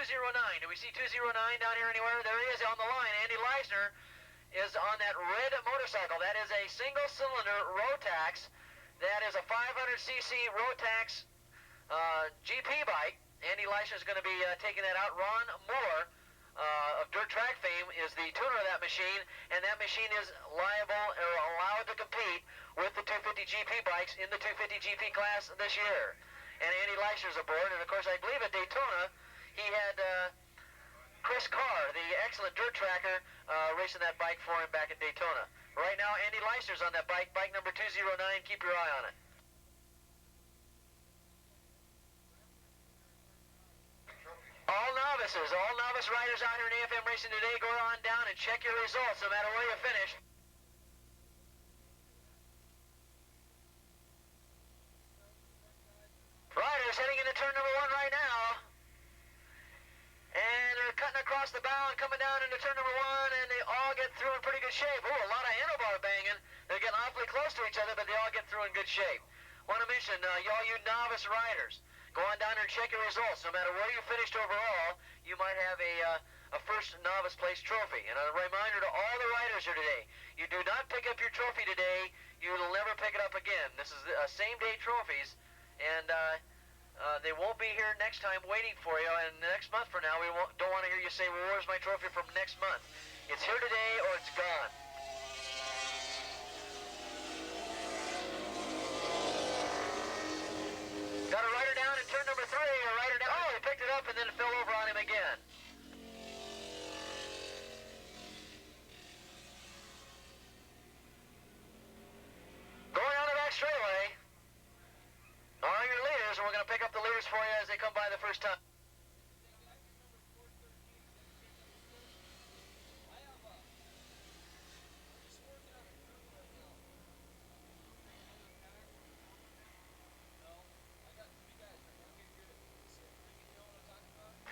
209. Do we see 209 down here anywhere? There he is on the line. Andy Leisner is on that red motorcycle. That is a single-cylinder Rotax. That is a 500cc Rotax GP bike. Andy Leisner is going to be taking that out. Ron Moore of Dirt Track fame is the tuner of that machine, and that machine is liable or allowed to compete with the 250 GP bikes in the 250 GP class this year. And Andy Leisner's aboard, and of course I believe at Daytona he had Chris Carr, the excellent dirt tracker, racing that bike for him back at Daytona. Right now Andy Leisner's on that bike, bike number 209. Keep your eye on it. All novice riders out here in AFM racing today, go on down and check your results no matter where you finish. Riders heading into turn number 1 right now. And they're cutting across the bow and coming down into turn number 1, and they all get through in pretty good shape. Oh, a lot of handlebar banging. They're getting awfully close to each other, but they all get through in good shape. Want to mention, y'all you novice riders, go on down there and check your results. No matter where you finished overall, you might have a first novice place trophy. And a reminder to all the riders here today, you do not pick up your trophy today, you will never pick it up again. This is same-day trophies, and they won't be here next time waiting for you. And next month from now, we don't want to hear you say, well, where's my trophy from next month? It's here today or it's gone. Got a rider down in turn number 3, a rider down. Oh, he picked it up and then it fell over on him again. Going down the back straightaway are your leaders, and we're going to pick up the leaders for you as they come by the first time.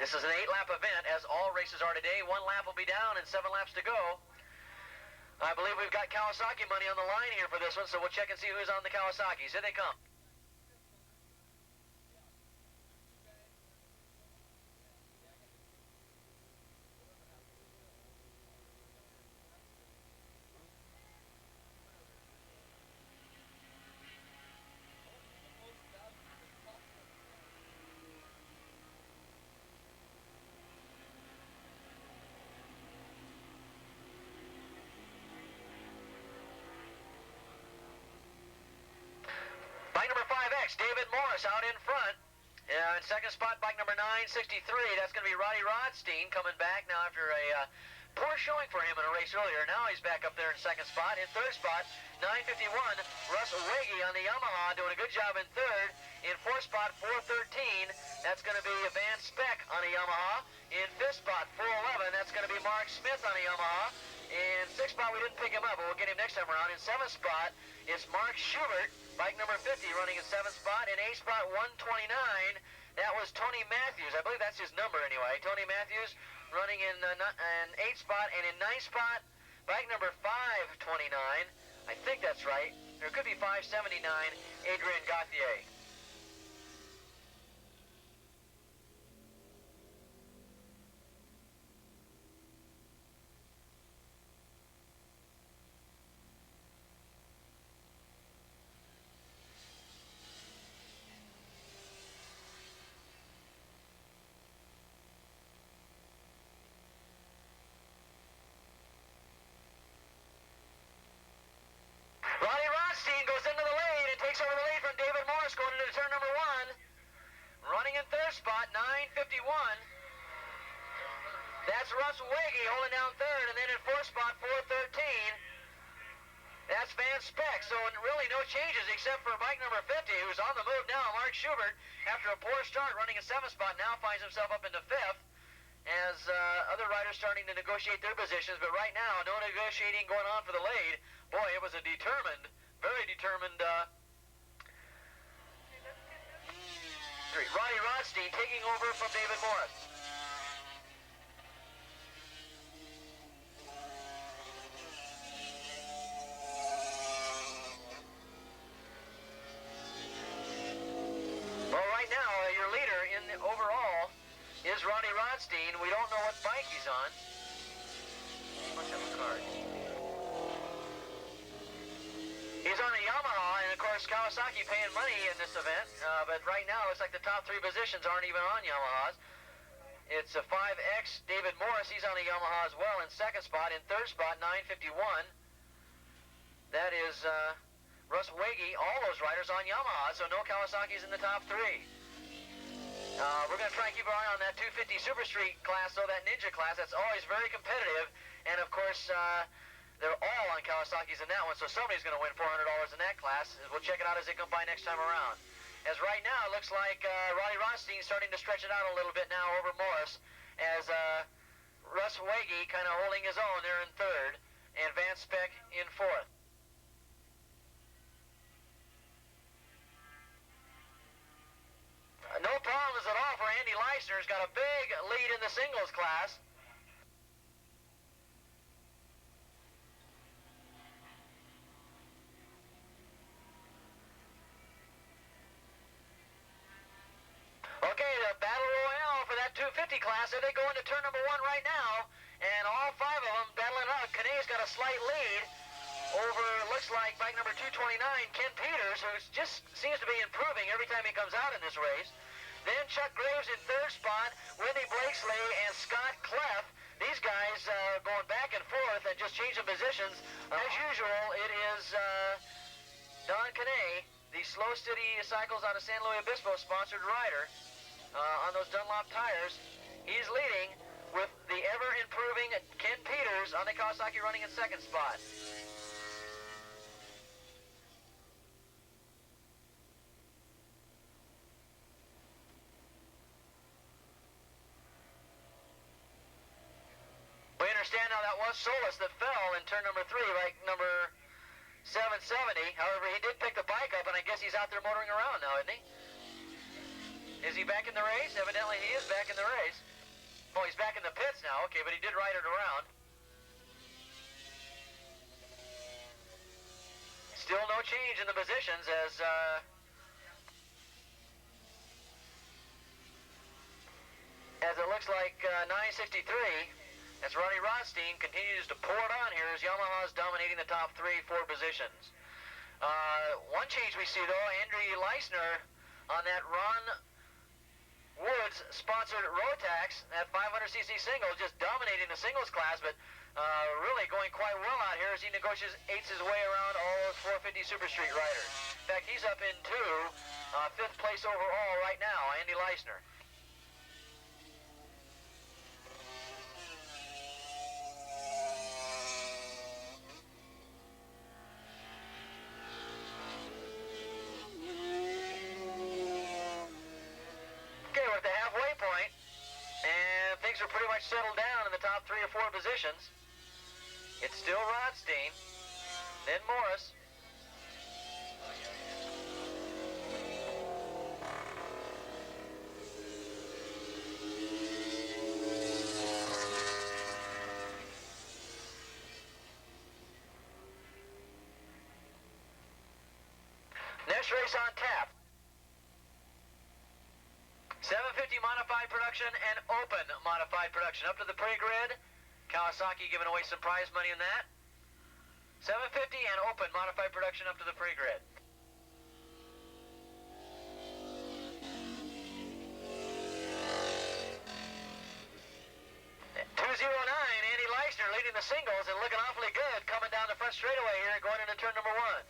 This is an 8-lap event, as all races are today. 1 lap will be down and 7 laps to go. I believe we've got Kawasaki money on the line here for this one, so we'll check and see who's on the Kawasaki's. Here they come. Bike number 5X, David Morris out in front. In second spot, bike number 963. That's going to be Roddy Rodstein coming back now after a poor showing for him in a race earlier. Now he's back up there in second spot. In third spot, 951, Russ Wiggy on the Yamaha doing a good job in third. In fourth spot, 413, that's going to be Van Speck on a Yamaha. In fifth spot, 411, that's going to be Mark Smith on a Yamaha. In sixth spot, we didn't pick him up, but we'll get him next time around. In seventh spot, it's Mark Schubert, bike number 50, running in seventh spot. In eighth spot, 129, that was Tony Matthews. I believe that's his number anyway. Tony Matthews running in eighth spot. And in ninth spot, bike number 529. I think that's right. There could be 579, Adrian Gauthier. Roddy Rodstein goes into the lead and takes over the lead from David Morris going into turn number 1. Running in third spot, 951. That's Russ Wiggy holding down third, and then in fourth spot, 413. That's Van Speck, so really no changes except for bike number 50, who's on the move now. Mark Schubert, after a poor start running in seventh spot, now finds himself up into fifth, as other riders starting to negotiate their positions. But right now, no negotiating going on for the lead. Boy, it was a determined, very determined Roddy Rodstein taking over from David Morris. Well, right now, your leader in the overall is Roddy Rodstein. Rodstein. We don't know what bike he's on. He must have a card. He's on a Yamaha, and of course Kawasaki paying money in this event, but right now it's like the top 3 positions aren't even on Yamahas. It's a 5X, David Morris, he's on a Yamaha as well in second spot. In third spot, 951. That is Russ Wege, all those riders on Yamaha, so no Kawasaki's in the top 3. We're going to try and keep our eye on that 250 Super Street class, though, that Ninja class. That's always very competitive, and of course, they're all on Kawasaki's in that one, so somebody's going to win $400 in that class. We'll check it out as they come by next time around. As right now, it looks like Roddy Rothstein's starting to stretch it out a little bit now over Morris, as Russ Wege kind of holding his own there in third, and Van Speck in fourth. No problems at all for Andy Leisner. He's got a big lead in the singles class. Okay, the battle royale for that 250 class. There they go into turn number 1 right now, and all 5 of them battling out. Kanay's got a slight lead over, looks like, bike number 229, Ken Peters, who just seems to be improving every time he comes out in this race. Then Chuck Graves in third spot, Whitney Blakesley and Scott Clef. These guys going back and forth and just changing positions. As usual, it is Don Kanay, the Slow City Cycles out of San Luis Obispo sponsored rider on those Dunlop tires. He's leading with the ever-improving Ken Peters on the Kawasaki running in second spot. We understand now that was Solis that fell in turn number 3, like number 770. However, he did pick the bike up, and I guess he's out there motoring around now, isn't he? Is he back in the race? Evidently he is back in the race. Oh, he's back in the pits now. Okay, but he did ride it around. Still no change in the positions as it looks like 963. As Roddy Rothstein continues to pour it on here as Yamaha's dominating the top 3-4 positions. One change we see, though, Andrew Leisner on that Ron Woods sponsored Rotax, that 500cc single, just dominating the singles class, but really going quite well out here as he negotiates his way around all those 450 Super Street riders. In fact, he's up into 5th place overall right now, Andy Leisner. Are pretty much settled down in the top 3 or 4 positions. It's still Rothstein, then Morris. Next race on tap. 750 modified production and open modified production. Up to the pre-grid. Kawasaki giving away some prize money in that. 750 and open modified production up to the pre-grid. Andy Leisner leading the singles and looking awfully good coming down the front straightaway here going into turn number 1.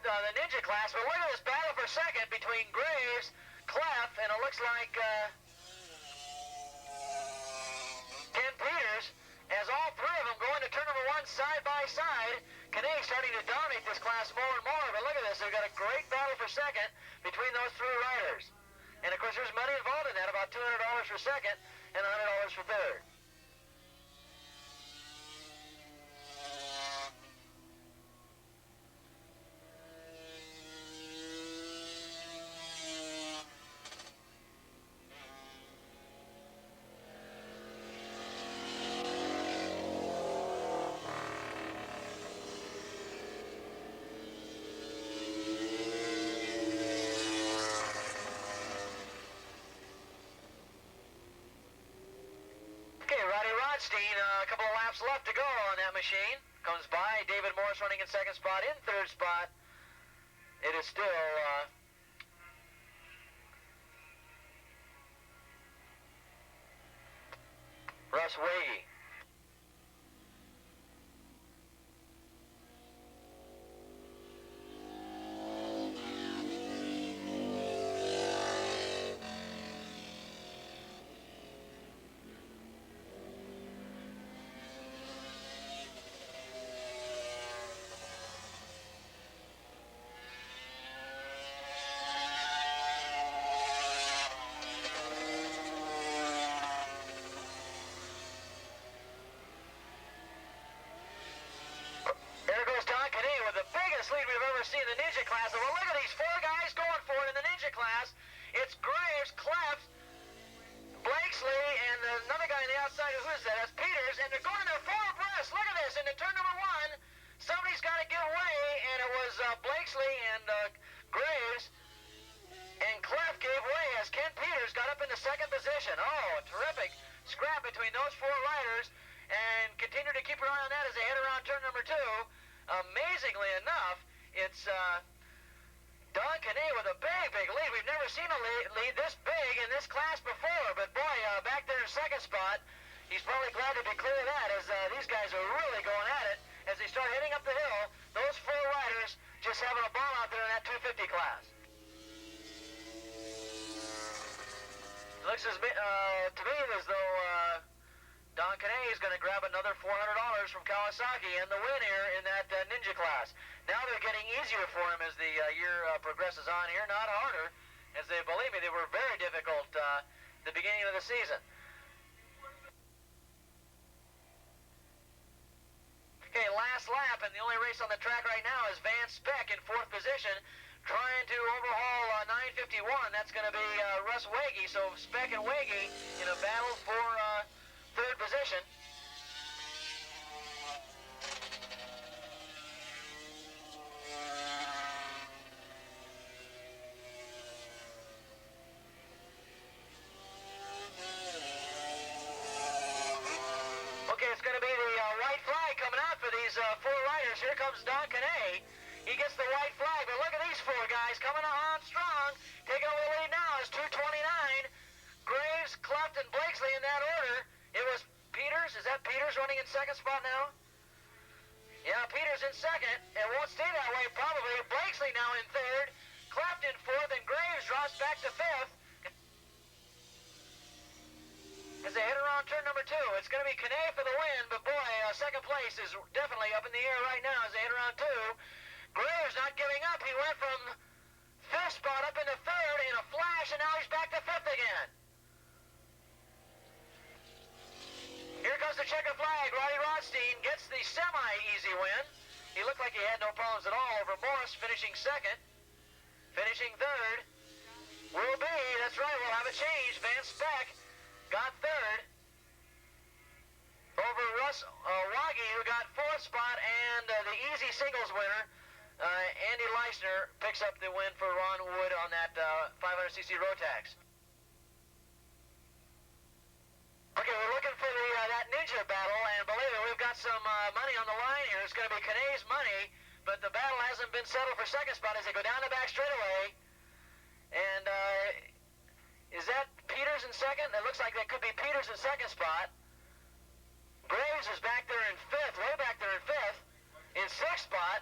The Ninja class, but look at this battle for second between Graves, Clef, and it looks like Ken Peters, as all 3 of them go into turn number 1 side by side. Kanay starting to dominate this class more and more, but look at this, they've got a great battle for second between those 3 riders. And of course there's money involved in that, about $200 for second and $100 for third. laps left to go on that machine. Comes by, David Morris running in second spot. In third spot, it is still Raceway. Lead we've ever seen in the Ninja class. And well, look at these four guys going for it in the Ninja class. It's Graves, Cleft, Blakesley, and another guy on the outside. Who is that? That's Peters, and they're going there four abreast. Look at this. Into turn number one, somebody's got to give way, and it was Blakesley and Graves, and Cleft gave way as Ken Peters got up into second position. Oh, a terrific scrap between those four riders, and continue to keep your eye on that as they head around turn number two. Amazingly enough, it's Don Canet with a big lead. We've never seen a lead this big in this class before, but boy, back there in second spot, he's probably glad to be clear of that as these guys are really going at it as they start heading up the hill. Those four riders just having a ball out there in that 250 class. Looks to me as though Don Canet is going to grab another $400 from Kawasaki and the win here in that Ninja class. Now they're getting easier for him as the year progresses on here, not harder, as they, believe me, they were very difficult the beginning of the season. Okay, last lap, and the only race on the track right now is Van Speck in fourth position, trying to overhaul 951. That's going to be Russ Wagey, so Speck and Wagey in a battle for third position. Okay, it's going to be the white flag coming out for these four riders. Here comes Don Canet. He gets the white flag, but look at these four guys coming on strong. Taking away the lead now is 229. Graves, Cleft, and Blakesley in that order. It was Peters. Is that Peters running in second spot now? Yeah, Peters in second. It won't stay that way probably. Blakesley now in third. Cleft in fourth, and Graves drops back to fifth. As they head around turn number two, it's going to be Canet for the win, but boy, second place is definitely up in the air right now as they head around two. Graves not giving up. He went from fifth spot up into third in a flash, and now he's back to fifth again. Here comes the checker flag. Roddy Rothstein gets the semi-easy win. He looked like he had no problems at all over Morris, finishing second. Finishing third will be, that's right, we'll have a change. Van Speck got third over Russ Wagey, who got fourth spot, and the easy singles winner, Andy Leisner, picks up the win for Ron Wood on that 500cc Rotax. Okay, we're looking for that Ninja battle, and believe me, we've got some money on the line here. It's going to be Canet's money, but the battle hasn't been settled for second spot as they go down the back straightaway. And is that Peters in second? It looks like that could be Peters in second spot. Graves is back there in fifth, way back there in fifth, in sixth spot.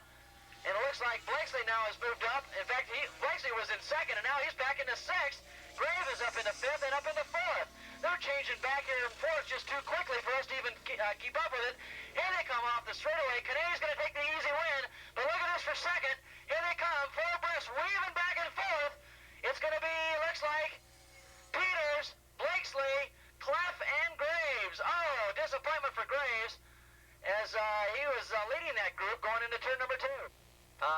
And it looks like Blakesley now has moved up. In fact, Blakesley was in second, and now he's back into sixth. Graves is up into fifth and up into fourth. They're changing back here and forth just too quickly for us to even keep up with it. Here they come off the straightaway. Canet's going to take the easy win, but look at this for second. Here they come, four abreast, weaving back and forth. It's going to be, looks like, Peters, Blakesley, Cleft, and Graves. Oh, disappointment for Graves as he was leading that group going into turn number two.